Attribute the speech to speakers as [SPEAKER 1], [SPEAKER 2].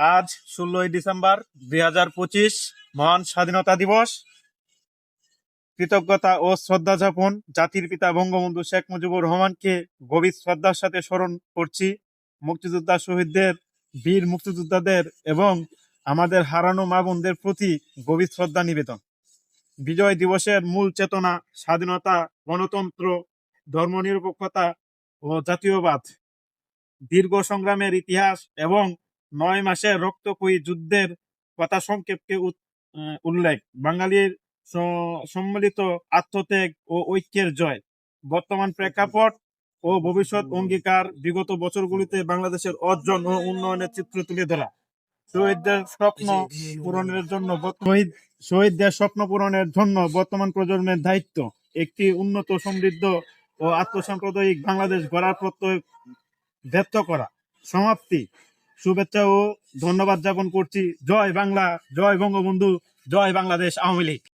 [SPEAKER 1] আজ 16ই ডিসেম্বর 2025 মহান স্বাধীনতা দিবস। কৃতজ্ঞতা ও শ্রদ্ধা জ্ঞাপন জাতির পিতা বঙ্গবন্ধু শেখ মুজিবুর রহমানকে গভীর শ্রদ্ধার সাথে স্মরণ করছি। মুক্তিযোদ্ধা শহীদদের, বীর মুক্তিযোদ্ধাদের এবং আমাদের হারানো মা বোনদের প্রতি গভীর শ্রদ্ধা নিবেদন। বিজয় দিবসের মূল চেতনা স্বাধীনতা, গণতন্ত্র, ধর্মনিরপেক্ষতা ও জাতীয়বাদ। দীর্ঘ সংগ্রামের ইতিহাস এবং 9 মাসের রক্তক্ষয়ী যুদ্ধের কথা সংক্ষেপে উল্লেখ। বাঙালির সম্মিলিত আত্মত্যাগ ও ঐক্যের জয়। বর্তমান প্রেক্ষাপট ও ভবিষ্যৎ অঙ্গীকার। বিগত বছরগুলিতে বাংলাদেশের অর্জন ও উন্নয়নের চিত্র তুলে ধরা। শহীদদের স্বপ্ন পূরণের জন্য বর্তমান প্রজন্মের দায়িত্ব একটি উন্নত, সমৃদ্ধ ও আত্মসাম্প্রদায়িক বাংলাদেশ গড়ার প্রত্যয় ব্যক্ত করা। সমাপ্তি। শুভেচ্ছা ও ধন্যবাদ জ্ঞাপন করছি। জয় বাংলা, জয় বঙ্গবন্ধু, জয় বাংলাদেশ আওয়ামী লীগ।